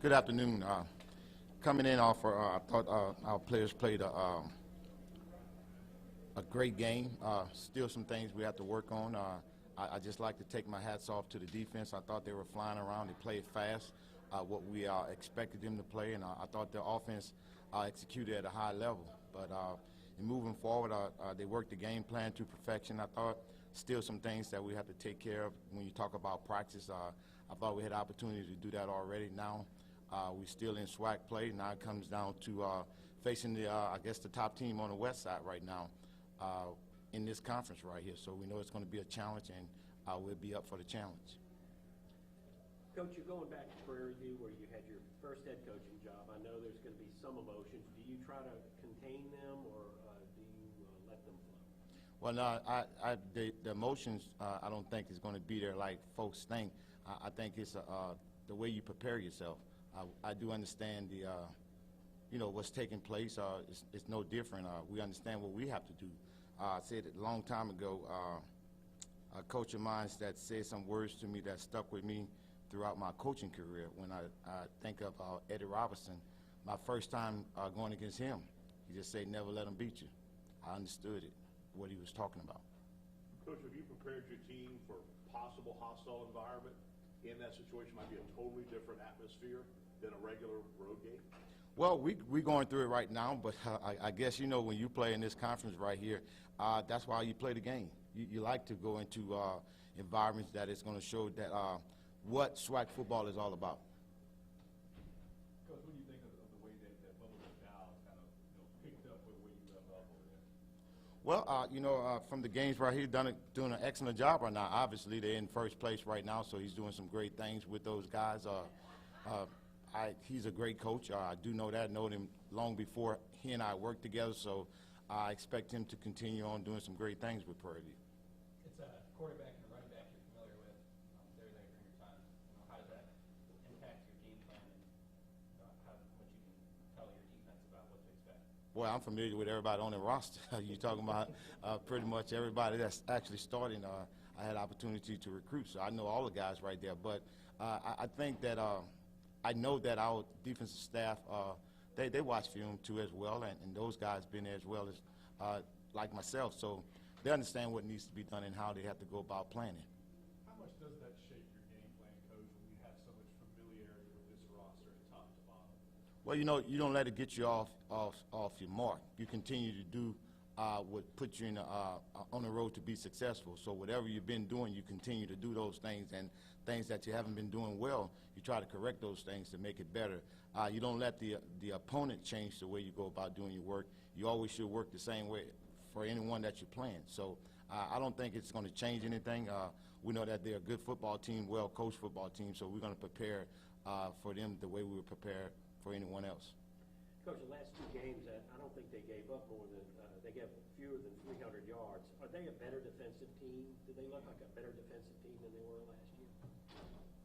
Good afternoon. Coming in off, I thought our players played a great game. Still some things we have to work on. I just like to take my hats off to the defense. I thought they were flying around. They played fast, what we expected them to play, and I thought the offense executed at a high level. But in moving forward, they worked the game plan to perfection. I thought still some things that we have to take care of when you talk about practice. I thought we had opportunity to do that already. Now we're still in SWAC play. Now it comes down to facing I guess the top team on the west side right now in this conference right here. So we know it's going to be a challenge, and we'll be up for the challenge. Coach, you're going back to Prairie View where you had your first head coaching job. I know there's going to be some emotions. Do you try to contain them, or do you let them flow? Well, no, the emotions I don't think is going to be there like folks think. I think it's the way you prepare yourself. I do understand what's taking place. It's no different. We understand what we have to do. I said it a long time ago. A coach of mine that said some words to me that stuck with me throughout my coaching career. When I think of Eddie Robinson, my first time going against him, he just said, "Never let him beat you." I understood it, what he was talking about. Coach, have you prepared your team for possible hostile environment? In that situation might be a totally different atmosphere than a regular road game? Well, we're going through it right now, but I guess, when you play in this conference right here, that's why you play the game. You like to go into environments that is going to show that what SWAC football is all about. Coach, what do you think of the way that Bubba Dow kind of picked up where you left off over there? Well, from the games right here, doing an excellent job right now. Obviously, they're in first place right now, so he's doing some great things with those guys. He's a great coach. I do know that. Know him long before he and I worked together, so I expect him to continue on doing some great things with Prairie View. It's a quarterback and a running back you're familiar with. They're there from your time. How does that impact your game plan, and what you can tell your defense about what to expect? Boy, I'm familiar with everybody on the roster. You're talking about pretty much everybody that's actually starting. I had opportunity to recruit, so I know all the guys right there. But I think that I know that our defensive staff, they watch film too as well, and those guys been there as well as like myself. So they understand what needs to be done and how they have to go about planning. How much does that shape your game plan, Coach, when you have so much familiarity with this roster top to bottom? Well, you don't let it get you off your mark. You continue to do what puts you on the road to be successful. So whatever you've been doing, you continue to do those things, and things that you haven't been doing well, you try to correct those things to make it better. You don't let the opponent change the way you go about doing your work. You always should work the same way for anyone that you're playing. So I don't think it's going to change anything. We know that they're a good football team, well-coached football team, so we're going to prepare for them the way we would prepare for anyone else. Coach, the last two games, I don't think they gave up more than they gave fewer than 300 yards. Are they a better defensive team? Do they look like a better defensive team than they were last year?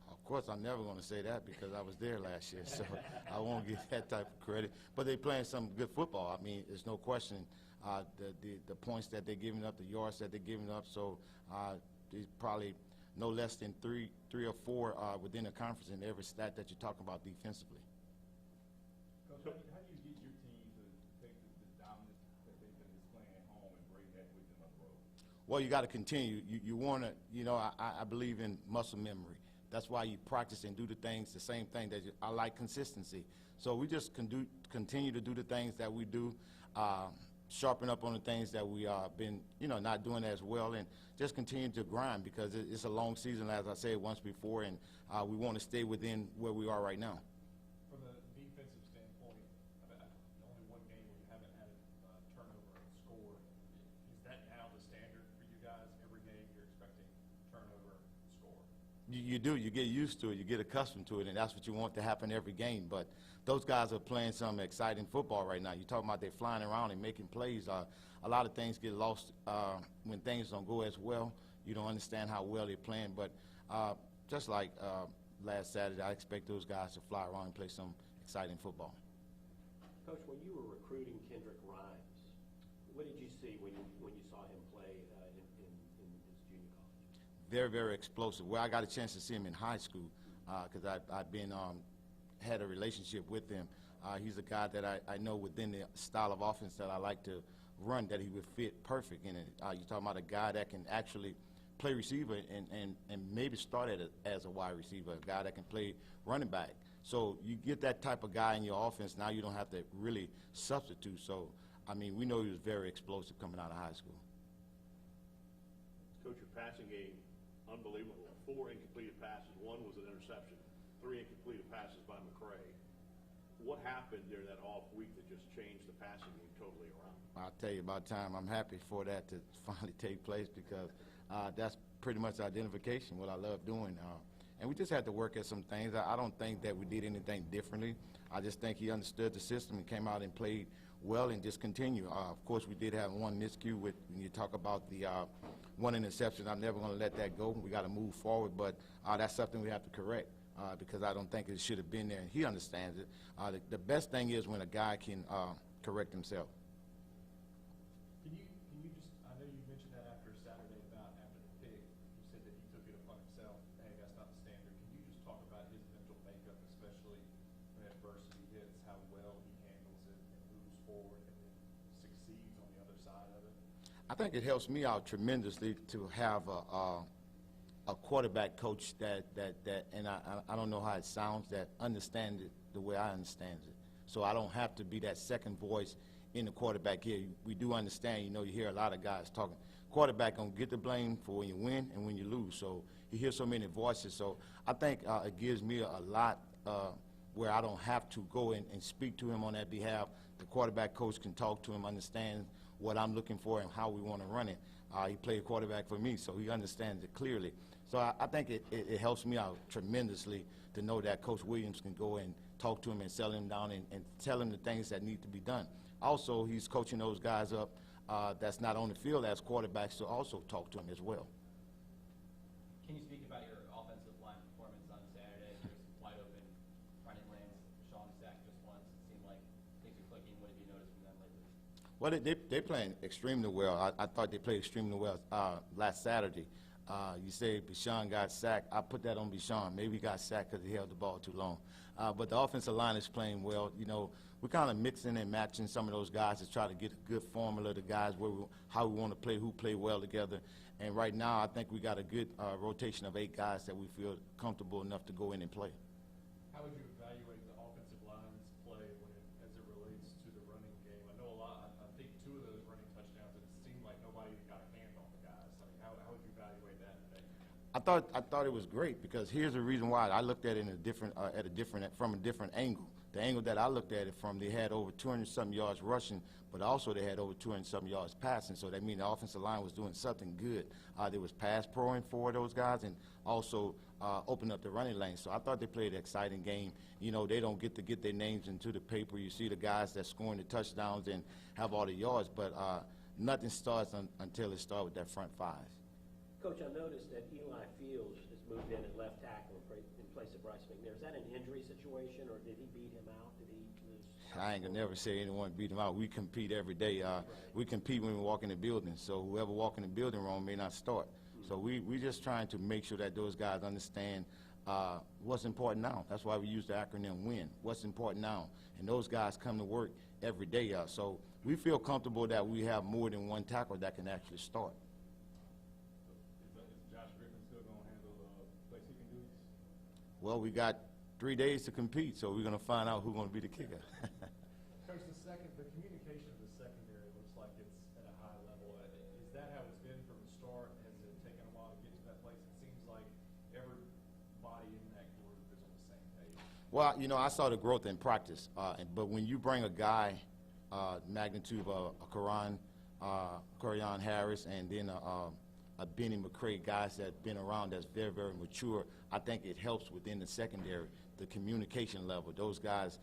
Of course, I'm never going to say that because I was there last year, so I won't get that type of credit. But they're playing some good football. I mean, there's no question the points that they're giving up, the yards that they're giving up. So there's probably no less than three or four within the conference in every stat that you're talking about defensively. Coach, how do you get your team to take the dominance that they've been displaying at home and bring that with them on the road? Well, you got to continue. You want to, I believe in muscle memory. That's why you practice and do the things, the same thing that I like consistency. So we just continue to do the things that we do, sharpen up on the things that we been, not doing as well, and just continue to grind because it's a long season, as I said once before, and we want to stay within where we are right now. From a defensive standpoint, only one game where you haven't had a turnover and score. Is that now the standard for you guys? Every game you're expecting turnover and score? You do. You get used to it. You get accustomed to it, and that's what you want to happen every game. But those guys are playing some exciting football right now. You're talking about they're flying around and making plays. A lot of things get lost when things don't go as well. You don't understand how well they're playing. But just like last Saturday, I expect those guys to fly around and play some exciting football. Coach, when you were recruiting Kendrick Grimes, what did you see when you saw him play in his junior college? Very, very explosive. Well, I got a chance to see him in high school because I've been had a relationship with him. He's a guy that I know within the style of offense that I like to run that he would fit perfect in it. You're talking about a guy that can actually play receiver and maybe start as a wide receiver, a guy that can play running back. So you get that type of guy in your offense, now you don't have to really substitute. So, I mean, we know he was very explosive coming out of high school. Coach, your passing game, unbelievable. 4 incompleted passes, 1 was an interception, 3 incompleted passes by McCray. What happened during that off week that just changed the passing game totally around? I'll tell you about time. I'm happy for that to finally take place because that's pretty much identification, what I love doing. And we just had to work at some things. I don't think that we did anything differently. I just think he understood the system and came out and played well and just continued. Of course, we did have one miscue when you talk about the one interception. I'm never going to let that go. We got to move forward, but that's something we have to correct because I don't think it should have been there, and he understands it. The best thing is when a guy can correct himself. Can you just, I know you mentioned that after Saturday about after the pick, you said that he took it upon himself, hey, that's not the standard. Can you just talk about his mental makeup, especially when adversity hits, how well he handles it and moves forward and then succeeds on the other side of it? I think it helps me out tremendously to have a quarterback coach that and I don't know how it sounds, that understands it the way I understand it. So I don't have to be that second voice in the quarterback here. We do understand, you hear a lot of guys talking. Quarterback gonna get the blame for when you win and when you lose. So you hear so many voices. So I think it gives me a lot where I don't have to go and speak to him on that behalf. The quarterback coach can talk to him, understand what I'm looking for and how we want to run it. He played quarterback for me, so he understands it clearly. So I think it helps me out tremendously to know that Coach Williams can go and talk to him and settle him down and tell him the things that need to be done. Also, he's coaching those guys up that's not on the field as quarterbacks to also talk to him as well. Can you speak about your offensive line performance on Saturday? There's wide open running lanes. Sean sacked just once. It seemed like things were clicking. What have you noticed from them lately? Well, they're playing extremely well. I thought they played extremely well last Saturday. You say Bichon got sacked. I put that on Bichon. Maybe he got sacked because he held the ball too long. But the offensive line is playing well. We're kind of mixing and matching some of those guys to try to get a good formula of the guys how we want to play, who play well together. And right now, I think we got a good rotation of 8 guys that we feel comfortable enough to go in and play. How would you evaluate the offensive line's play as it relates to the running game? I know I think 2 of those running touchdowns, it seemed like nobody got a hand on the guys. I mean, how would you evaluate that today? I thought it was great because here's the reason why. I looked at it from a different angle. The angle that I looked at it from, they had over 200-something yards rushing, but also they had over 200-something yards passing. So that means the offensive line was doing something good. There was pass proing for those guys and also open up the running lane. So I thought they played an exciting game. They don't get to get their names into the paper. You see the guys that scoring the touchdowns and have all the yards, but nothing starts until it starts with that front 5. Coach, I noticed that Eli Fields has moved in at left tackle in place of Bryce McNair. Is that an injury situation, or did he beat him out? Did he lose? I ain't gonna never say anyone beat him out. We compete every day. We compete when we walk in the building. So whoever walk in the building wrong may not start. So we just trying to make sure that those guys understand what's important now. That's why we use the acronym WIN. What's important now? And those guys come to work every day. So we feel comfortable that we have more than one tackle that can actually start. Well, we got 3 days to compete, so we're going to find out who's going to be the kicker. Coach, the communication of the secondary looks like it's at a high level. Is that how it's been from the start? Has it taken a while to get to that place? It seems like everybody in that group is on the same page. Well, I saw the growth in practice, but when you bring a guy magnitude of a Corian Harris and then a Benny McCray, guys that been around that's very, very mature, I think it helps within the secondary, the communication level. Those guys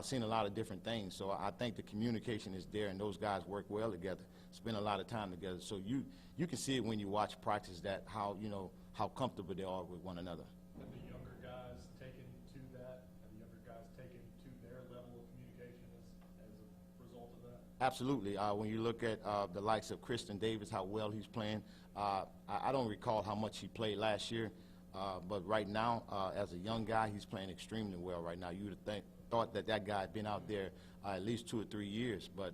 seen a lot of different things, so I think the communication is there, and those guys work well together, spend a lot of time together. So you can see it when you watch practice that how comfortable they are with one another. Have the younger guys taken to that? Have the younger guys taken to their level of communication as a result of that? Absolutely. When you look at the likes of Kristen Davis, how well he's playing, I don't recall how much he played last year, But right now, as a young guy, he's playing extremely well right now. You would have thought that guy had been out there at least 2 or 3 years, but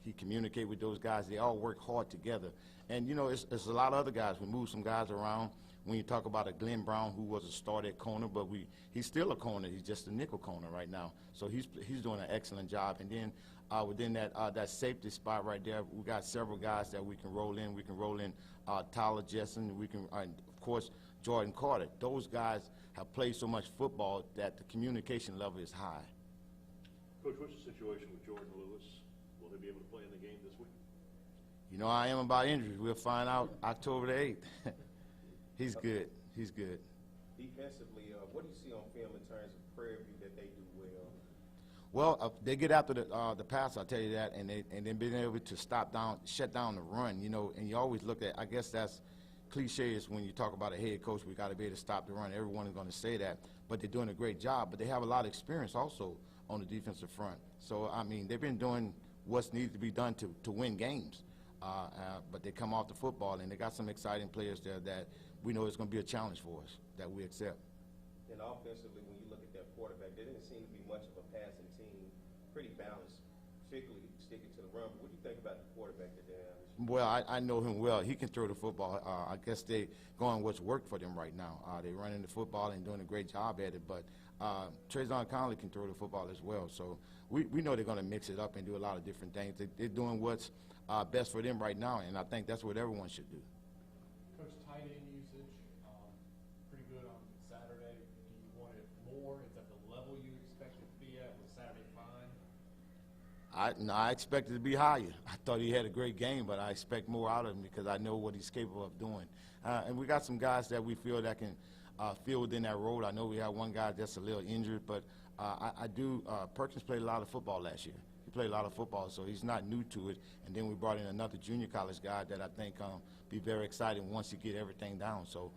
he communicates with those guys. They all work hard together. And, you know, it's a lot of other guys. We move some guys around. When you talk about a Glenn Brown, who was a starter at corner, but he's still a corner. He's just a nickel corner right now. So he's doing an excellent job. And then within that safety spot right there, we got several guys that we can roll in. We can roll in Tyler Jessen. We can, of course, Jordan Carter. Those guys have played so much football that the communication level is high. Coach, what's the situation with Jordan Lewis? Will he be able to play in the game this week? You know, I am about injuries. We'll find out October the 8th. He's good. He's good. Defensively, what do you see on film in terms of Prairie View that they do well? Well, they get after the pass, I'll tell you that, and then being able to shut down the run, you know, and you always look at, I guess that's cliche is when you talk about a head coach, we got to be able to stop the run. Everyone is going to say that, but they're doing a great job. But they have a lot of experience also on the defensive front. So, I mean, they've been doing what's needed to be done to win games. But they come off the football, and they got some exciting players there that we know it's going to be a challenge for us that we accept. And offensively, when you look at that quarterback, there didn't seem to be much of a passing team, pretty balanced, particularly sticking to the run. But what do you think about the quarterback that they have? Well, I know him well. He can throw the football. I guess they going what's worked for them right now. They're running the football and doing a great job at it. But Trayvon Conley can throw the football as well. So we know they're going to mix it up and do a lot of different things. They're doing what's best for them right now, and I think that's what everyone should do. Coach, tight end usage, pretty good on Saturday. Do you want it more? Is that the level you expect it to be at? Was Saturday fine? I expected to be higher. I thought he had a great game, but I expect more out of him because I know what he's capable of doing. And we got some guys that we feel that can fill within that role. I know we have one guy that's a little injured, but Perkins played a lot of football last year. He played a lot of football, so he's not new to it. And then we brought in another junior college guy that I think be very exciting once he get everything down. So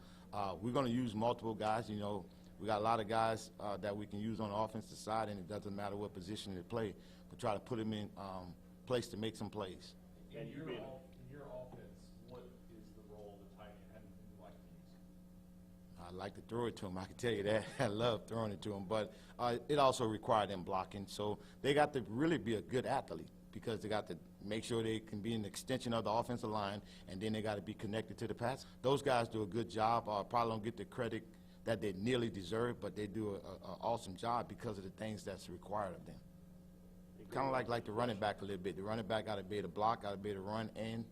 we're going to use multiple guys. You know, we got a lot of guys that we can use on the offensive side, and it doesn't matter what position they play. But try to put them in place to make some plays. In your offense, what is the role of the tight end? How do you like to use it? I like to throw it to him. I can tell you that. I love throwing it to him. But it also required them blocking. So they got to really be a good athlete because they got to make sure they can be an extension of the offensive line, and then they got to be connected to the pass. Those guys do a good job. Probably don't get the credit that they nearly deserve, but they do an awesome job because of the things that's required of them. Kind of like the running back a little bit. The running back got to be able to block, got to be able to run, and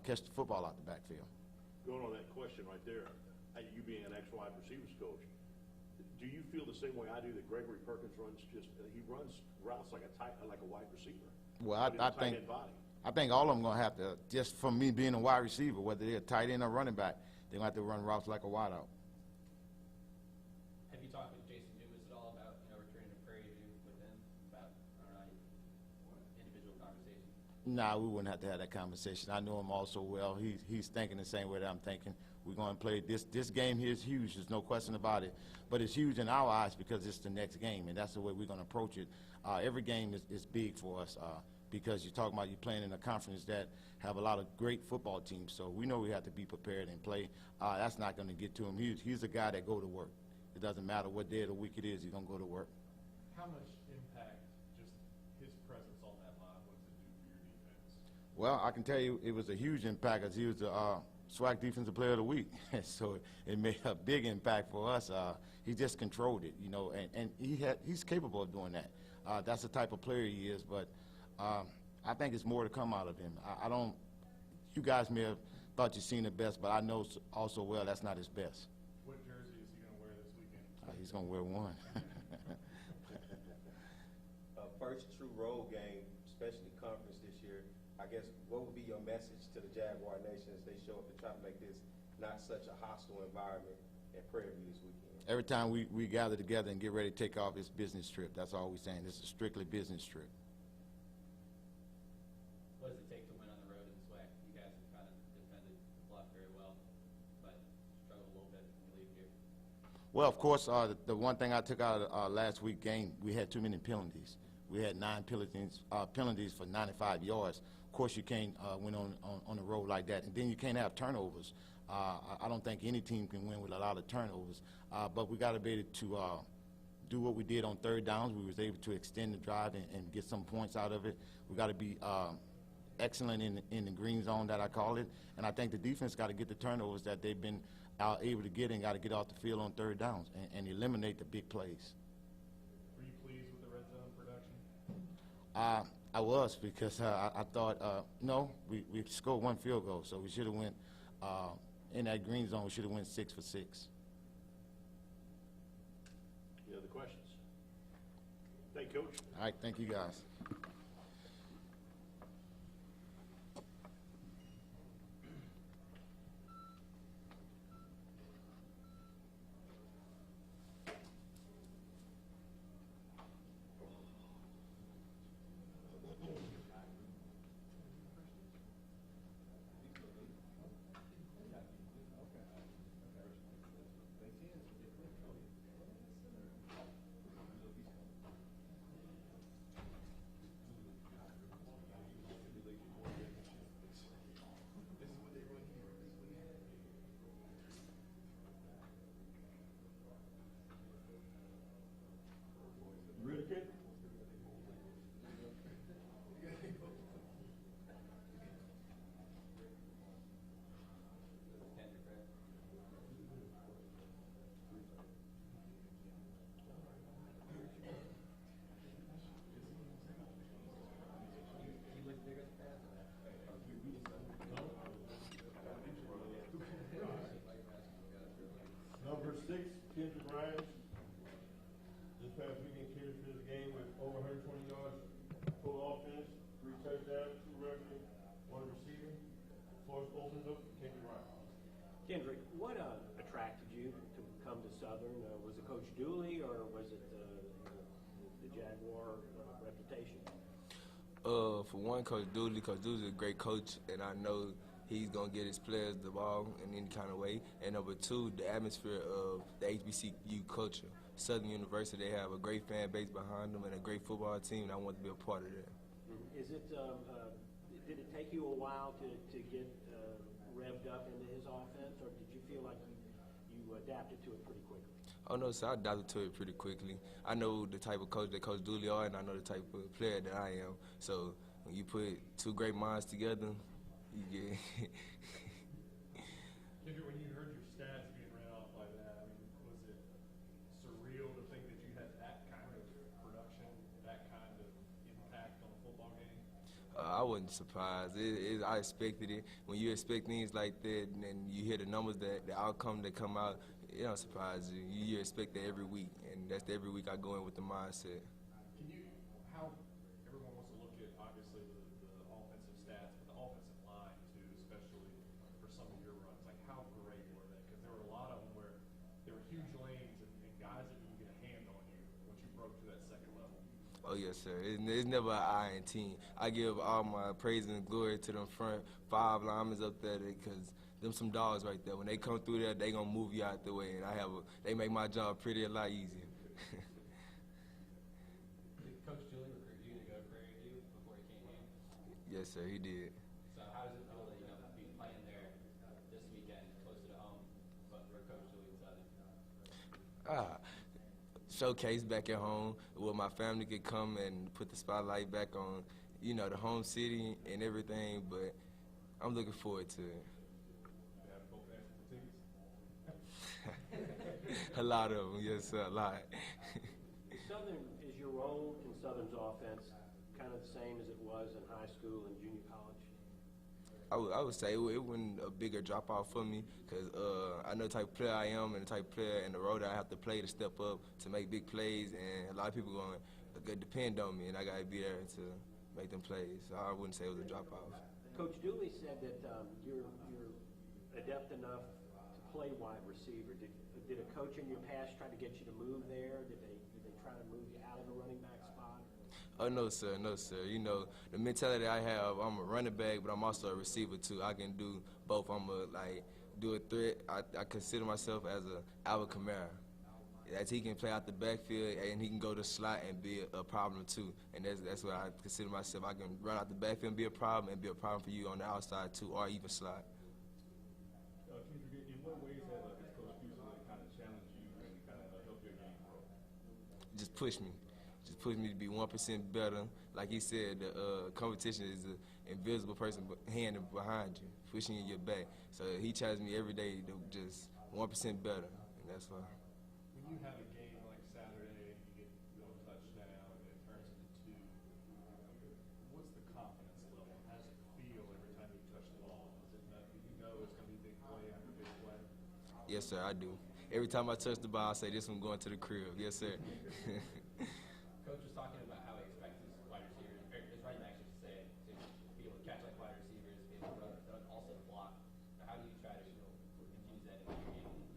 catch the football out the backfield. Going on that question right there, you being an ex-wide receivers coach, do you feel the same way I do that Gregory Perkins runs he runs routes like a wide receiver? Well, I think all of them going to have to, just from me being a wide receiver, whether they're a tight end or running back, they're going to have to run routes like a wide out. Have you talked with Jason Dumas at all about, returning to Prairie View with him about, individual conversations? Nah, we wouldn't have to have that conversation. I know him also well. He's thinking the same way that I'm thinking. We're going to play this game here is huge. There's no question about it. But it's huge in our eyes because it's the next game, and that's the way we're going to approach it. Every game is big for us because you're talking about you're playing in a conference that have a lot of great football teams. So we know we have to be prepared and play. That's not going to get to him. He's a guy that go to work. It doesn't matter what day of the week it is. He's going to go to work. How much impact just his presence on that line, what does it do for your defense? Well, I can tell you it was a huge impact because he was the SWAC Defensive Player of the Week. So it made a big impact for us. He just controlled it, and he's capable of doing that. That's the type of player he is, but I think it's more to come out of him. You guys may have thought you've seen the best, but I know also well that's not his best. What jersey is he going to wear this weekend? He's going to wear one. First true road game, especially conference this year. I guess what would be your message to the Jaguar Nation as they show up to try to make this not such a hostile environment at Prairie View this weekend? Every time we gather together and get ready to take off, it's business trip. That's all we're saying. This is strictly business trip. What does it take to win on the road in the SWAC? You guys have kind of defended the block very well, but struggled a little bit when you leave here. Well, of course, the one thing I took out of last week's game, we had too many penalties. We had 9 penalties for 95 yards. Of course, you can't win on the road like that, and then you can't have turnovers. I don't think any team can win with a lot of turnovers, but we got to be able to do what we did on third downs. We was able to extend the drive and get some points out of it. We got to be excellent in the green zone, that I call it, and I think the defense got to get the turnovers that they've been able to get, and got to get off the field on third downs and eliminate the big plays. Were you pleased with the red zone production? I was, because I thought, no, we scored one field goal, so we should have went in that green zone. We should have went 6 for 6. Any other questions? Thank you, Coach. All right, thank you guys. Ready, kid? Kendrick Grimes. He looked bigger than that. Number 6, Kendrick Grimes. This past weekend, Kendrick finished the game with over 120 yards full offense, 3 touchdowns, 2 rushing, 1 receiving. Floor opens up for Kendrick Grimes. Kendrick, what attracted you to come to Southern? Was it Coach Dooley, or was it the Jaguar reputation? For one, Coach Dooley's a great coach, and I know he's going to get his players the ball in any kind of way. And number 2, the atmosphere of the HBCU culture. Southern University, they have a great fan base behind them and a great football team, and I want to be a part of that. Is it? Did it take you a while to get revved up into his offense, or did you feel like you adapted to it pretty quickly? Oh, no, so I adapted to it pretty quickly. I know the type of coach that Coach Dooley are, and I know the type of player that I am. So when you put 2 great minds together, you get Kendrick, when you heard your stats being read off like that, I mean, was it surreal to think that you had that kind of production, that kind of impact on a football game? I wasn't surprised. I expected it. When you expect things like that, and you hear the numbers, the outcome that come out, it don't surprise you. You expect that every week, and that's every week I go in with the mindset. Can you, how, everyone wants to look at, obviously, the offensive stats, but the offensive line, too, especially for some of your runs. Like, how great were they? Because there were a lot of them where there were huge lanes and guys that can get a hand on you once you broke to that second level. Oh, yes, sir. It's never an I in team. I give all my praise and glory to them front 5 linemen up there, because them some dogs right there. When they come through there, they gonna move you out the way, and they make my job a lot easier. Did Coach Dooley recruit you to go to Prairie View before he came here? Yes, sir, he did. So how does it feel to be playing there this weekend, closer to home, but for Coach Dooley and Southern? Showcase back at home where my family could come and put the spotlight back on, the home city and everything, but I'm looking forward to it. You have both answer fatigues? A lot of them, yes, sir, a lot. Southern, is your role in Southern's offense kind of the same as it was in high school and junior college? I would say it wasn't a bigger drop-off for me, because I know the type of player I am and the type of player and the role that I have to play to step up to make big plays, and a lot of people going to depend on me, and I got to be there to make them plays. So I wouldn't say it was a drop-off. Coach Dooley said that you're adept enough to play wide receiver. Did a coach in your past try to get you to move there? Did they try to move you out of the running back spot? Oh, no, sir, no, sir. The mentality I have, I'm a running back, but I'm also a receiver, too. I can do both. I'm do a threat. I consider myself as a Alvin Kamara. As he can play out the backfield, and he can go to slot and be a problem, too. And that's what I consider myself. I can run out the backfield and be a problem for you on the outside, too, or even slot. Can you just push me. Just push me to be 1% better. Like he said, the competition is an invisible person hand behind you, pushing you in your back. So he challenges me every day to just 1% better, and that's why. When you have a game like Saturday, you get one touchdown, and it turns into two, what's the confidence level? How does it feel every time you touch the ball? Is it that you know it's going to be big play after big play? Yes, sir, I do. Every time I touch the ball, I say, this one going to the crib. Yes, sir. Coach was talking about how he expects his wide receivers, or his running backs, I should say, to be able to catch like wide receivers, be able to run, also to block. So how do you try to infuse that into your game?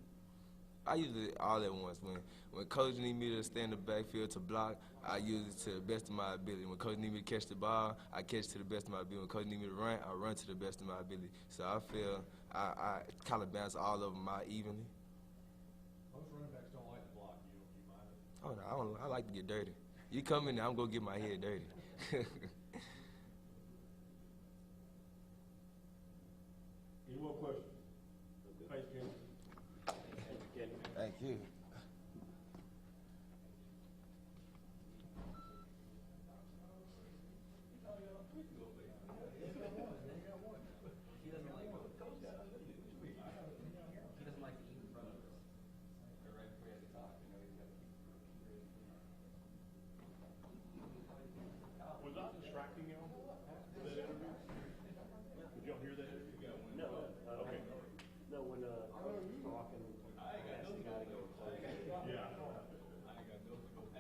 I use it all at once. When coach need me to stay in the backfield to block, I use it to the best of my ability. When coach need me to catch the ball, I catch to the best of my ability. When coach need me to run, I run to the best of my ability. So I feel I kind of balance all of them out evenly. Most running backs don't like to block. You mind it? Oh, no, I like to get dirty. You come in there, I'm going to get my head dirty. Any more questions? Thanks, Ken. Thank you. He doesn't like to eat in front of us. Or right before he has to talk, he's got to keep Was I distracting y'all with that interview? Did y'all hear that interview? No, Okay. no, when, Coach was talking, I asked the guy to go play. Yeah.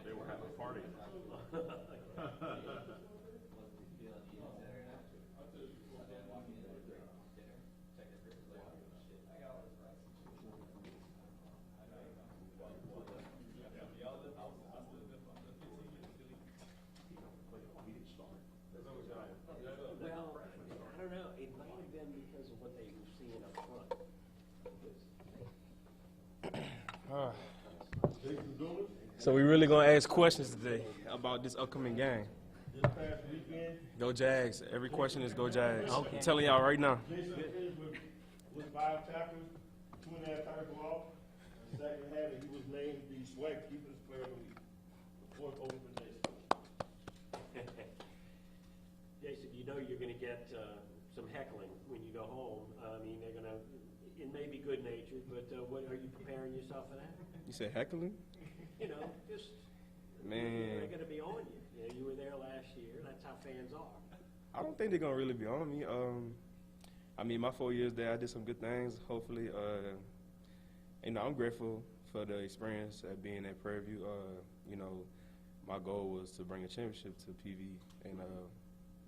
They were having a party. Well, I don't know, it might have been because of what they were seeing up front. Jason Dooley, So we really gonna ask questions today about this upcoming game. this past weekend, Go Jags. Every question is go Jags. I'm telling y'all right now. Jason finished with 5 tackles, 2.5 tackles off. The second half, he was named the SWAC Defensive Player of the Week. The fourth over for Jason. Jason, you know you're gonna get, some heckling when you go home. I mean, they're gonna, it may be good natured, but, what, are you preparing yourself for that? You said heckling? You know, just, Man. they're gonna be on you. You know, you were there last year, that's how fans are. I don't think they're gonna really be on me. I mean, my 4 years there, I did some good things. Hopefully, you know, I'm grateful for the experience at being at Prairie View. You know, my goal was to bring a championship to PV, and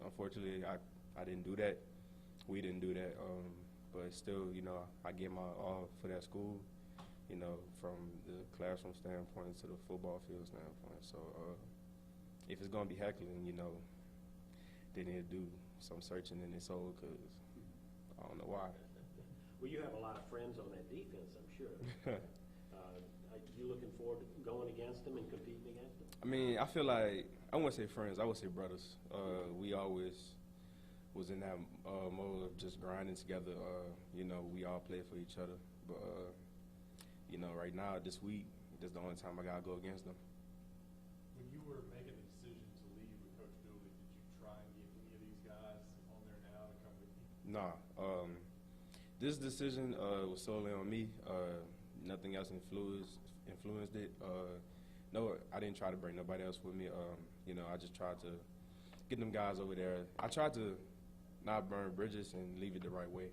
unfortunately, I didn't do that. We didn't do that. But still, you know, I gave my all for that school. You know, from the classroom standpoint to the football field standpoint. So, if it's gonna be heckling, you know, they need to do some searching in their soul, because I don't know why. Well, you have a lot of friends on that defense, I'm sure. Are you looking forward to going against them and competing against them? I mean, I feel like, I wouldn't say friends, I would say brothers. We always was in that mode of just grinding together. You know, we all play for each other. But, you know, right now, this week, this is the only time I got to go against them. When you were making the decision to leave with Coach Dooley, did you try and get any of these guys on there now to come with you? Nah. This decision was solely on me. Nothing else influenced it. No, I didn't try to bring nobody else with me. You know, I just tried to get them guys over there. I tried to not burn bridges and leave it the right way.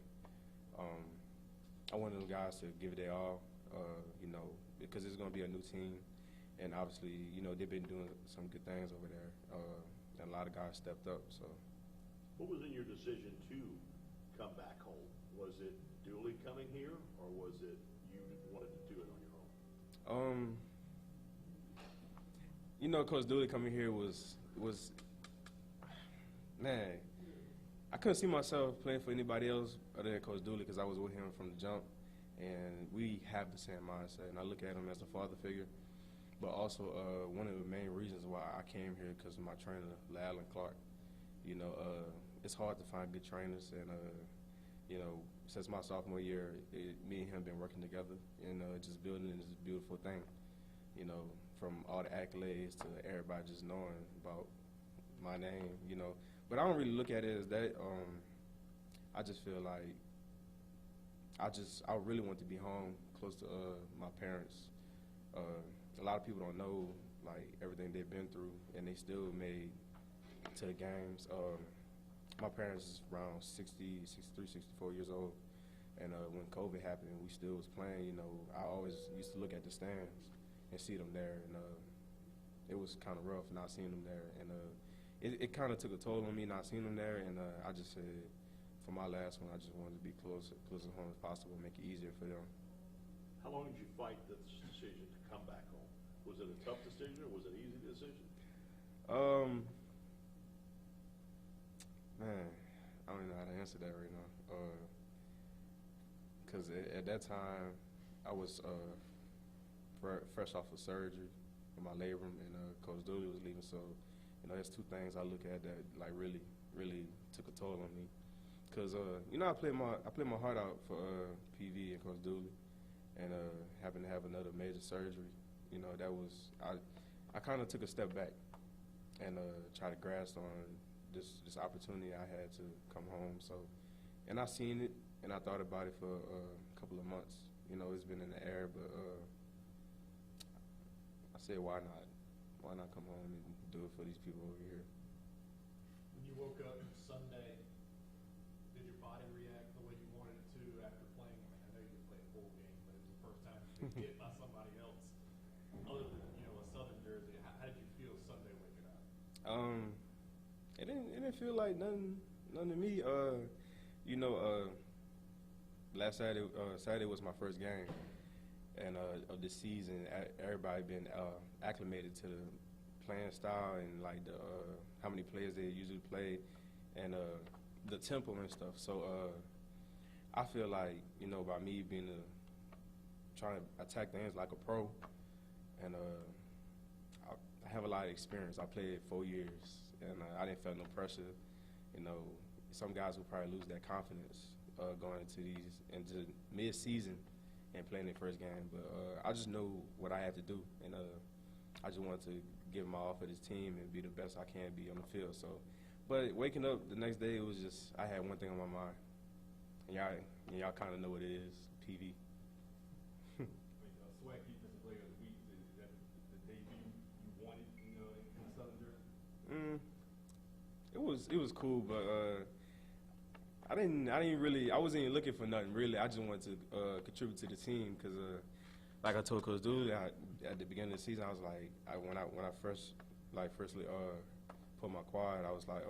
I wanted them guys to give it their all, you know, because it's going to be a new team. And obviously, you know, they've been doing some good things over there. And a lot of guys stepped up, so. What was in your decision to come back home? Was it Dooley coming here, or was it you wanted to do it on your own? You know, Coach Dooley coming here was man, I couldn't see myself playing for anybody else other than Coach Dooley, because I was with him from the jump, and we have the same mindset, and I look at him as a father figure. But also, one of the main reasons why I came here, because of my trainer, Alan Clark. You know, it's hard to find good trainers, and you know, since my sophomore year, me and him been working together, and just building this beautiful thing. You know, from all the accolades to everybody just knowing about my name, you know. But I don't really look at it as that. I just feel like I really want to be home, close to my parents. A lot of people don't know like everything they've been through, and they still made to the games. My parents is around 60, 63, 64 years old, and when COVID happened, we still was playing. You know, I always used to look at the stands and see them there, and it was kind of rough not seeing them there, and it kind of took a toll on me not seeing them there, and I just said, for my last one, I just wanted to be close as home as possible, make it easier for them. How long did you fight this decision to come back home? Was it a tough decision or was it an easy decision? Man, I don't even know how to answer that right now. Because at that time, I was fresh off of surgery in my labrum, and Coach Dooley was leaving. So, you know, there's two things I look at that like really took a toll on me. Because you know, I played my heart out for PV and Coach Dooley, and happened to have another major surgery. You know, that was I kind of took a step back and tried to grasp on this opportunity I had to come home. So, and I seen it, and I thought about it for a couple of months. You know, it's been in the air, but I said, why not? Why not come home and do it for these people over here? When you woke up Sunday, did your body react the way you wanted it to after playing? I mean, I know you didn't play a full game, but it was the first time you been hit by somebody else, other than, you know, a Southern jersey. How did you feel Sunday waking up? It didn't feel like nothing to me. You know, last Saturday was my first game, and of the season. Everybody been acclimated to the playing style and like the how many players they usually play, and the tempo and stuff. So I feel like, you know, by me being trying to attack the ends like a pro, and I have a lot of experience. I played 4 years, and I didn't feel no pressure. You know, some guys will probably lose that confidence going into mid-season and playing their first game. But I just know what I have to do, and I just want to give my all for this team and be the best I can be on the field. So, but waking up the next day, it was just I had one thing on my mind, and y'all kind of know what it is, PV. Swag Defensive Player of the Week, is that the debut you wanted, you know, in the Southern jersey? It was cool, but I wasn't even looking for nothing really. I just wanted to contribute to the team because, like I told Coach Dooley at the beginning of the season, I was like, when I firstly put my quad, I was like,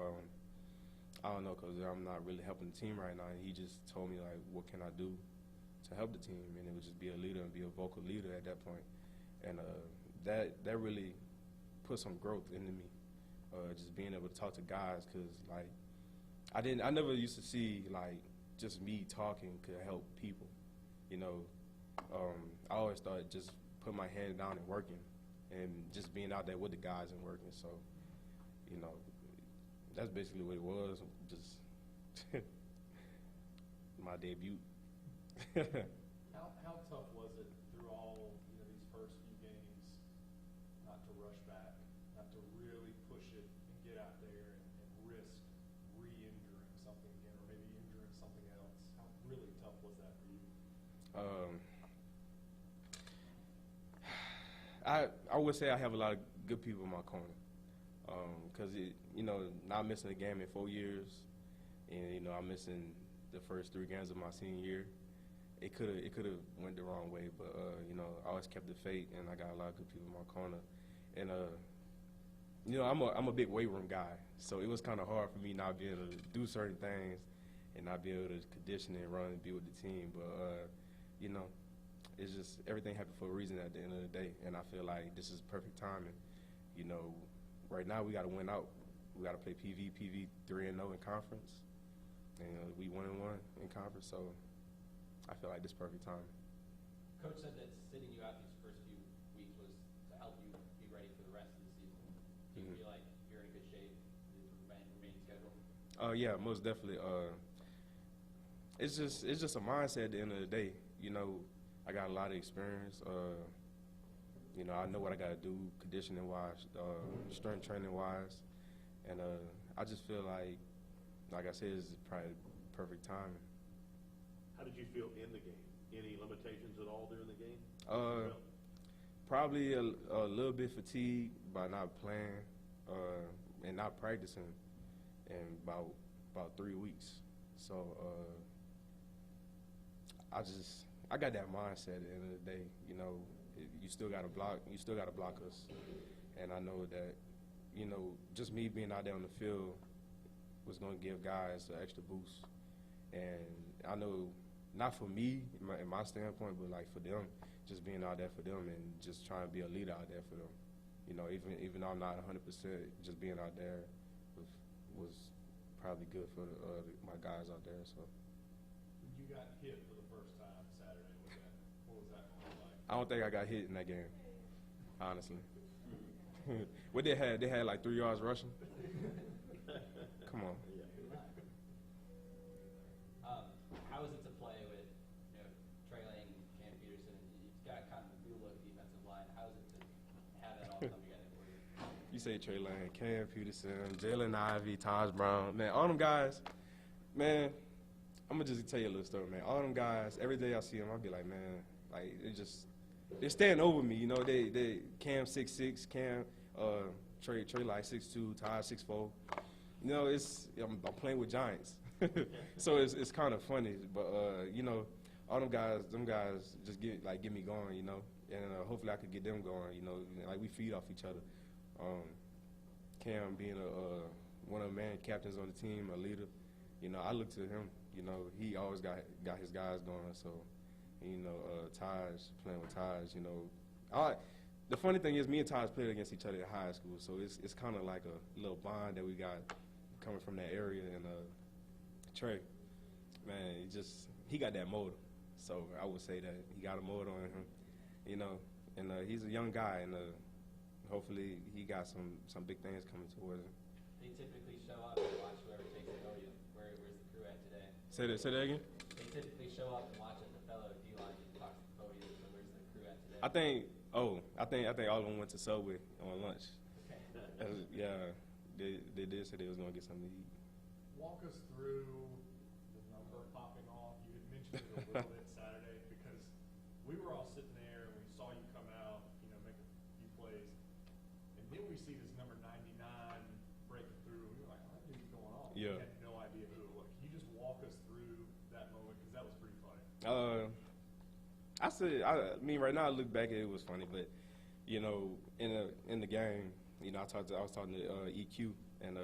I don't know, because I'm not really helping the team right now. And he just told me like, what can I do to help the team? And it would just be a leader and be a vocal leader at that point. And that really put some growth into me. Just being able to talk to guys, because like I never used to see like just me talking could help people, you know. I always thought just putting my hand down and working, and just being out there with the guys and working. So, you know, that's basically what it was. Just my debut. How tough was it through all, you know, these first few games not to rush back, not to really push it and get out there and risk re-injuring something again, or maybe injuring something else? How really tough was that for you? I would say I have a lot of good people in my corner, because you know, not missing a game in 4 years, and you know, I'm missing the first 3 games of my senior year. It could have went the wrong way, but you know, I always kept the faith, and I got a lot of good people in my corner. And you know, I'm a big weight room guy, so it was kind of hard for me not being able to do certain things and not be able to condition and run and be with the team. But you know, it's just everything happened for a reason at the end of the day, and I feel like this is perfect timing. You know, right now we got to win out. We got to play PV 3-0 in conference, and we 1-1 in conference. So I feel like this is perfect time. Coach said that sitting you out these first few weeks was to help you be ready for the rest of the season. Do you feel like you're in good shape to remain scheduled? Yeah, most definitely. It's just a mindset at the end of the day. You know, I got a lot of experience. You know, I know what I got to do conditioning wise, strength training wise, and I just feel like I said, it's probably perfect timing. How did you feel in the game? Any limitations at all during the game? Probably a little bit fatigued by not playing and not practicing in about 3 weeks. So I got that mindset at the end of the day. You know, you still got to block us, and I know that, you know, just me being out there on the field was going to give guys an extra boost. And I know, not for me in my standpoint, but like for them, just being out there for them and just trying to be a leader out there for them. You know, even though I'm not 100%, just being out there was probably good for my guys out there. So. When you got hit for the first time Saturday, what was that like? I don't think I got hit in that game, honestly. What they had like 3 yards rushing. Come on. How is it to play with, you know, Trey Lang, Cam Peterson? You've got kind of a blue look defensive line. How is it to have that all come together for you? You say Trey Lang, Cam Peterson, Jalen Ivey, Taj Brown, man, all them guys, man. I'm gonna just tell you a little story, man. All them guys, every day I see them, I'll be like, man, like they're staying over me. You know, they Cam 6'6", Cam, Trey like 6'2", Taj 6'4". You know, I'm playing with giants. So it's kind of funny, but you know, all them guys just get me going, you know, and hopefully I could get them going, you know, like we feed off each other. Cam being one of the main captains on the team, a leader, you know, I look to him, you know, he always got his guys going, so, you know, playing with Taj, you know, the funny thing is me and Taj played against each other in high school, so it's kind of like a little bond that we got coming from that area. And Trey, man, he got that motor. So I would say that he got a motor on him, you know, and he's a young guy, and hopefully he got some big things coming towards him. They typically show up and watch whoever takes the podium. Where's the crew at today? Say that again? They typically show up and watch as the fellow D-line talks to the podium. So where's the crew at today? I think all of them went to Subway on lunch. Okay. Yeah, they did say they was gonna get something to eat. Walk us through the number popping off. You had mentioned it a little bit Saturday, because we were all sitting there and we saw you come out, you know, make a few plays, and then we see this number 99 breaking through, and we were like, oh, that dude's going off. Yeah. We had no idea who it was. Can you just walk us through that moment, because that was pretty funny. I mean, right now I look back at it, was funny, but you know, in the game, you know, I was talking to EQ, and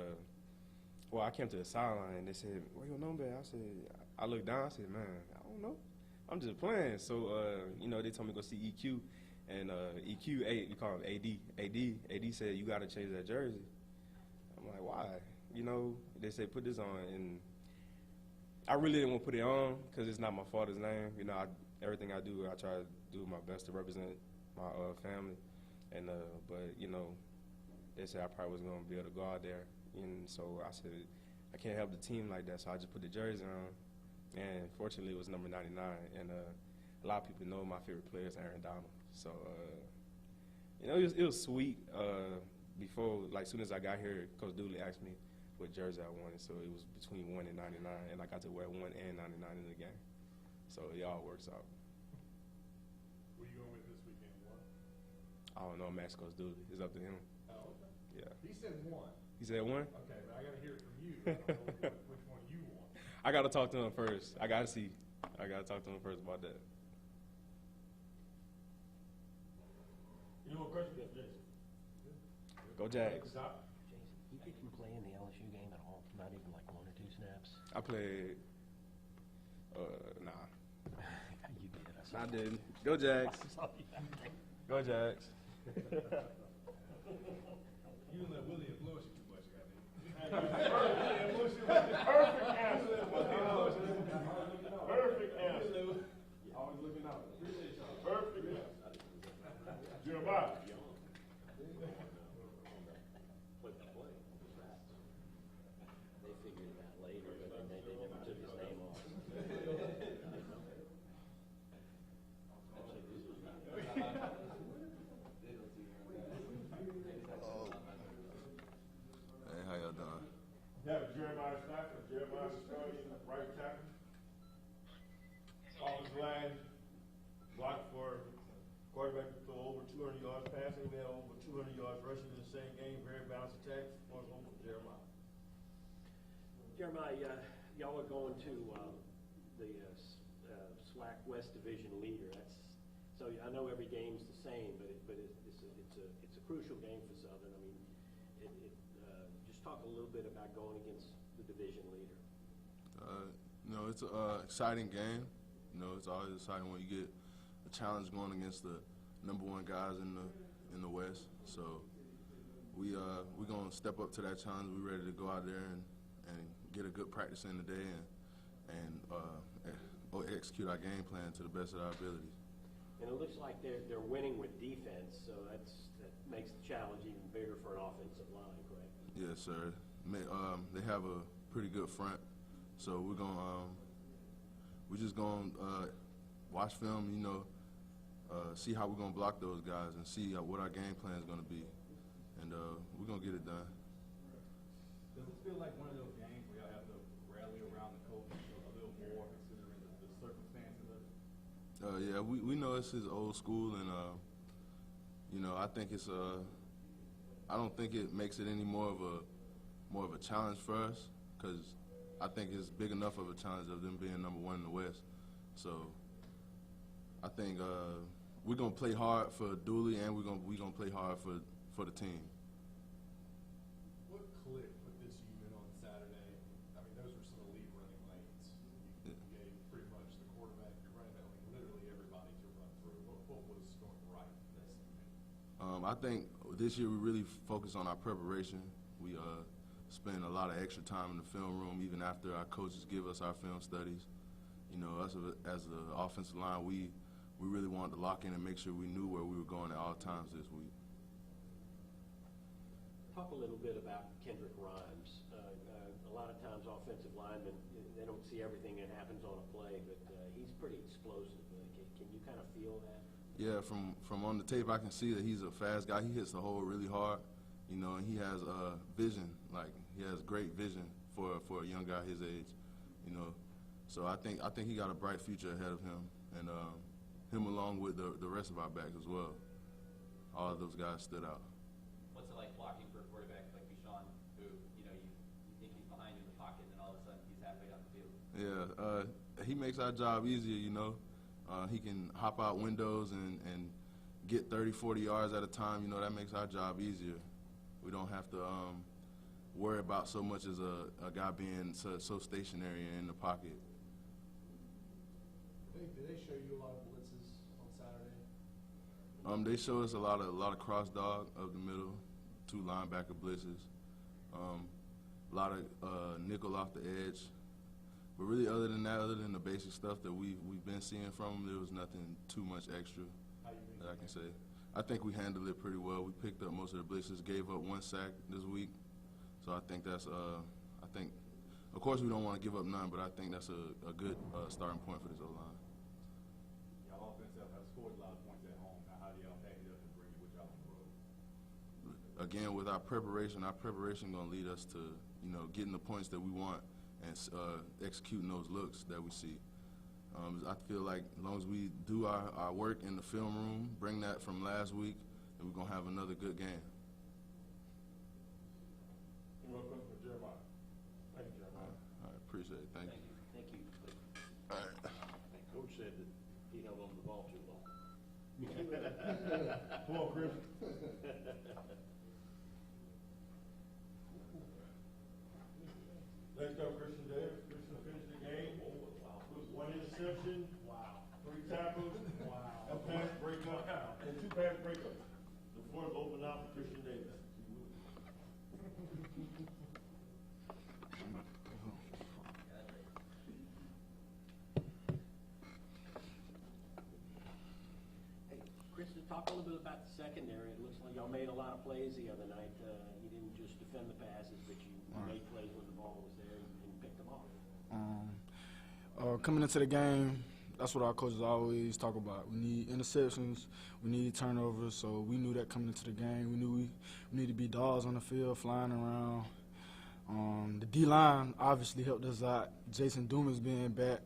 well, I came to the sideline and they said, "Where your number at?" I looked down, I said, "Man, I don't know, I'm just playing." So you know, they told me to go see EQ, and EQ, we call him AD said, "You got to change that jersey." I'm like, "Why?" You know, they said, "Put this on," and I really didn't want to put it on because it's not my father's name. You know, everything I do, I try to do my best to represent my family, and but you know, they said I probably wasn't gonna be able to go out there, and so I said I can't help the team like that, so I just put the jersey on, and fortunately it was number 99, and a lot of people know my favorite player is Aaron Donald, so you know, it was sweet. Before, like, soon as I got here, Coach Dooley asked me what jersey I wanted, so it was between 1 and 99, and I got to wear 1 and 99 in the game. So it all works out. Who are you going with this weekend? One? I don't know, Max Coach Dooley. It's up to him. Oh, okay. Yeah. He said one. He said 1? Okay, but I got to hear it from you. I don't know which one you want. I got to talk to him first. I got to talk to him first about that. You know what question? Go Jags. Jason, you didn't play in the LSU game at all? Not even like 1 or 2 snaps? I played, nah. You did. I saw I didn't. Go Jags. I saw you out there. Go Jags. You didn't let Willie influence you too much, goddamn. Perfect answer. Perfect answer. Always looking out. Perfect answer. Jeremiah. They figured it out later, but they never took his name off. well done. You have Jeremiah Stafford. Jeremiah is starting right tackle. Offensive line blocked for quarterback to throw over 200 yards passing. We had over 200 yards rushing in the same game. Very balanced attack. For Jeremiah. Jeremiah, y'all are going to the SWAC West Division leader. So I know every game's the same, but it's a crucial game for Southern. I mean, just talk a little bit about going against the division leader. It's an exciting game. It's always exciting when you get a challenge going against the #1 guys in the West. So we're gonna step up to that challenge. We're ready to go out there and get a good practice in today and execute our game plan to the best of our abilities. And it looks like they're winning with defense, so that makes the challenge even bigger for an offensive line, correct? Yes, sir. They have a pretty good front, so we're just gonna watch film, see how we're gonna block those guys and see what our game plan is gonna be, and we're gonna get it done. Does this feel like one of those games where y'all have to rally around the coach a little more, considering the circumstances of it? Yeah, we know it's his old school, and I think I don't think it makes it any more of a challenge for us, because I think it's big enough of a challenge of them being #1 in the West. So I think we're gonna play hard for Dooley, and we're gonna play hard for the team. What clicked with this unit on Saturday? I mean, those were some elite running lanes. You gave pretty much the quarterback, your running back, literally everybody to run through. What was going right for this unit? I think this year we really focused on our preparation. We spend a lot of extra time in the film room, even after our coaches give us our film studies. Us as the offensive line, we really wanted to lock in and make sure we knew where we were going at all times this week. Talk a little bit about Kendrick Grimes. A lot of times offensive linemen, they don't see everything that happens on a play, but he's pretty explosive. Can you kind of feel that? Yeah, from on the tape, I can see that he's a fast guy. He hits the hole really hard, and he has vision. Like, he has great vision for a young guy his age, So I think he got a bright future ahead of him, and him along with the rest of our backs as well. All of those guys stood out. What's it like blocking for a quarterback like Deshaun, who, you think he's behind you in the pocket, and then all of a sudden he's halfway down the field? Yeah, he makes our job easier, He can hop out windows and get 30, 40 yards at a time. That makes our job easier. We don't have to worry about so much as a guy being so stationary in the pocket. Did they show you a lot of blitzes on Saturday? They show us a lot of cross dog up the middle, 2 linebacker blitzes, a lot of nickel off the edge. But really, other than the basic stuff that we've been seeing from them, there was nothing too much extra that I can say. I think we handled it pretty well. We picked up most of the blitzes, gave up 1 sack this week, so I think that's of course we don't want to give up none, but I think that's a good starting point for this O-line. Y'all offense have scored a lot of points at home. Now, how do y'all pack it up and bring it with y'all on the road? Again, with our preparation going to lead us to, getting the points that we want and executing those looks that we see. I feel like as long as we do our work in the film room, bring that from last week, then we're going to have another good game. Any more questions for Jeremiah? Thank you, Jeremiah. All right, appreciate it. Thank you. Thank you. All right. Coach said that he held on to the ball too long. Come on, Chris. Next up, Christian Davis. Christian finished the game with 1 interception, 3 tackles, a pass breakup, and 2 pass breakups. The floor is open now for Christian Davis. Hey, Chris, talk a little bit about the secondary. It looks like y'all made a lot of plays the other night. You didn't just defend the passes, but you made plays when the ball was there and picked them off. Coming into the game, that's what our coaches always talk about. We need interceptions, we need turnovers, so we knew that coming into the game. We knew we needed to be dogs on the field, flying around, The D-line obviously helped us out. Jason Dumas being back.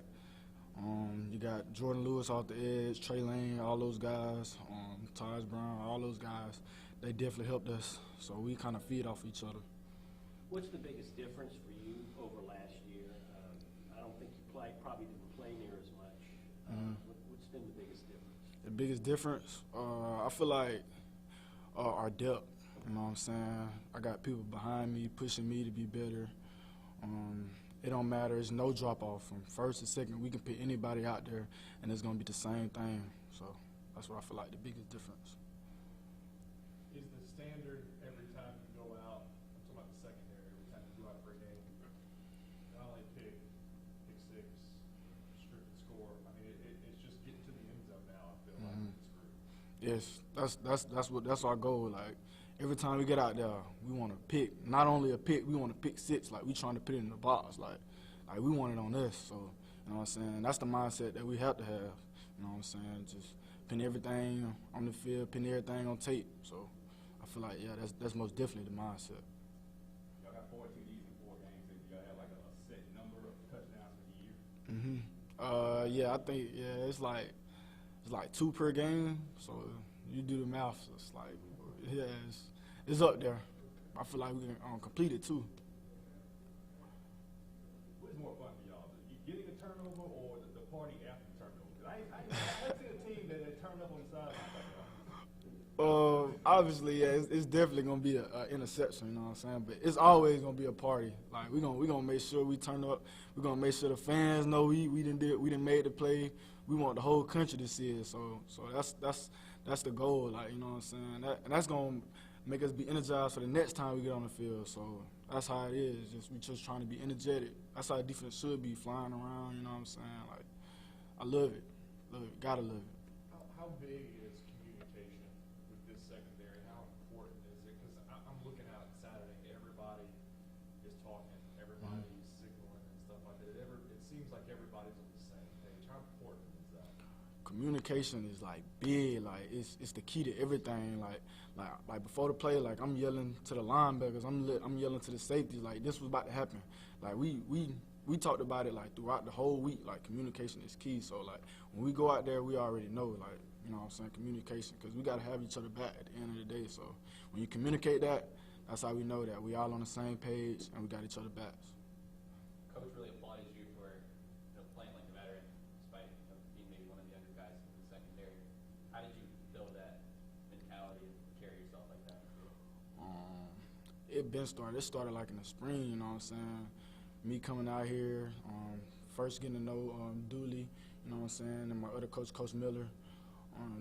You got Jordan Lewis off the edge, Trey Lane, all those guys, Taj Brown, all those guys. They definitely helped us, so we kind of feed off each other. What's the biggest difference for you over last year? I don't think you probably didn't play near as much. What's been the biggest difference? The biggest difference, I feel like our depth. You know what I'm saying? I got people behind me pushing me to be better. It don't matter. It's no drop off from first to second. We can pick anybody out there, and it's gonna be the same thing. So that's what I feel like the biggest difference. Is the standard every time you go out, I'm talking about the secondary, every time you go out for a game, not only pick six, strip and score, I mean, it's just getting to the end zone now, I feel like, in this group. Yes, that's our goal. Like every time we get out there, we want to pick. Not only a pick, we want to pick six. Like we trying to put it in the box. Like we want it on us. So you know what I'm saying. That's the mindset that we have to have. You know what I'm saying. Just pin everything on the field, pin everything on tape. So I feel like that's most definitely the mindset. Y'all got 4 TDs in 4 games, and y'all have like a set number of touchdowns for the year. I think it's like 2 per game. So you do the math. It's like it's up there. I feel like we can complete it too. What's more fun for y'all? Getting a turnover or the party after the turnover? 'Cause I see a team that turned up on the sideline. Obviously, it's definitely gonna be an interception. You know what I'm saying? But it's always gonna be a party. Like we gonna make sure we turn up. We gonna make sure the fans know we didn't made the play. We want the whole country to see it. So that's the goal. Like you know what I'm saying? That's gonna make us be energized for the next time we get on the field. So that's how it is. We just trying to be energetic. That's how defense should be, flying around. You know what I'm saying? Like I love it. Gotta love it. How big is communication with this secondary? How important is it? Because I'm looking out Saturday, everybody is talking, everybody is signaling and stuff like that. It seems like everybody's on the same page. How important is that? Communication is like big. Like it's the key to everything. Like before the play, like I'm yelling to the linebackers, I'm yelling to the safeties. Like this was about to happen. Like we talked about it like throughout the whole week. Like communication is key. So like when we go out there, we already know. Like you know what I'm saying, communication, because we got to have each other back at the end of the day. So when you communicate that, that's how we know that we all on the same page and we got each other back. Coach really applauded you for playing like a veteran, despite being maybe one of the younger guys in the secondary. How did you build that mentality and carry yourself like that? It started like in the spring. You know what I'm saying. Me coming out here, first getting to know Dooley, you know what I'm saying, and my other coach, Coach Miller.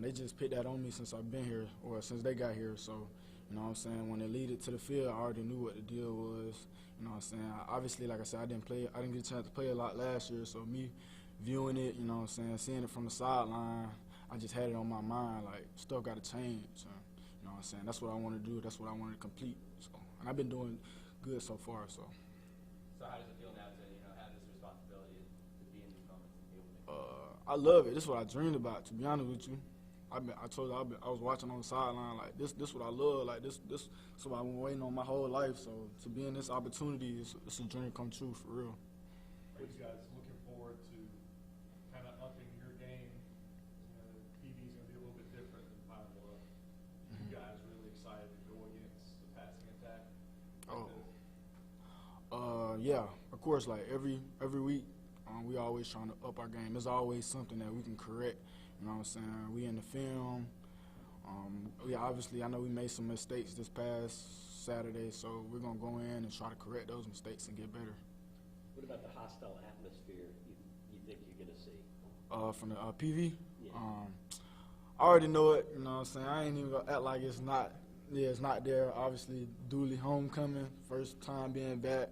They just put that on me since I've been here, or since they got here. So, you know what I'm saying, when they lead it to the field, I already knew what the deal was. You know what I'm saying. Obviously, like I said, I didn't get a chance to play a lot last year. So me viewing it, you know what I'm saying, seeing it from the sideline, I just had it on my mind, like stuff got to change. You know what I'm saying. That's what I want to do. That's what I wanted to complete. So, and I've been doing good so far. So how does it feel now to have this responsibility to be in these moments and be able to make I love it. This is what I dreamed about, to be honest with you. I told you I was watching on the sideline, like this what I love, like this what I've been waiting on my whole life. So to be in this opportunity, it's a dream come true for real. Are you guys looking forward to kind of upping your game? TV is going to be a little bit different than Pine Bluff. You guys really excited to go against the passing attack? Yeah, of course. Like every week, we always trying to up our game. There's always something that we can correct. You know what I'm saying? We in the film. I know we made some mistakes this past Saturday, so we're gonna go in and try to correct those mistakes and get better. What about the hostile atmosphere you think you're gonna see? From the PV? Yeah. I already know it. You know what I'm saying? I ain't even gonna act like it's not. Yeah, it's not there. Obviously, Dooley homecoming, first time being back.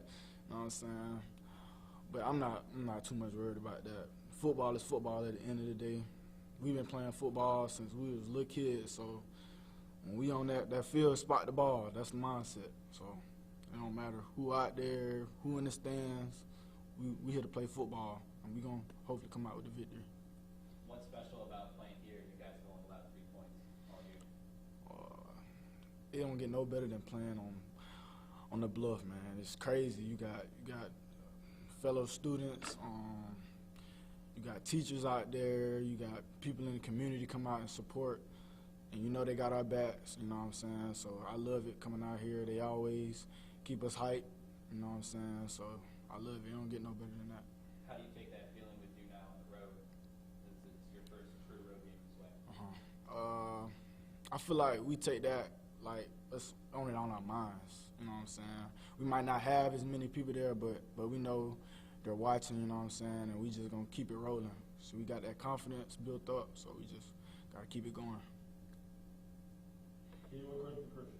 You know what I'm saying? But I'm not too much worried about that. Football is football at the end of the day. We've been playing football since we was little kids, so when we on that field, spot the ball. That's the mindset. So it don't matter who out there, who in the stands. We here to play football, and we gonna hopefully come out with the victory. What's special about playing here? You guys have only allowed 3 points all year. It don't get no better than playing on the bluff, man. It's crazy. You got fellow students, you got teachers out there, you got people in the community come out and support, and you know they got our backs, you know what I'm saying? So I love it coming out here. They always keep us hyped, you know what I'm saying? So I love it. You don't get no better than that. How do you take that feeling with you now on the road, since it's your first true road game this way? I feel like we take that like it's only on our minds, you know what I'm saying? We might not have as many people there, but we know they're watching, you know what I'm saying, and we just gonna keep it rolling. So we got that confidence built up, so we just gotta keep it going. Anyone ready for Christian?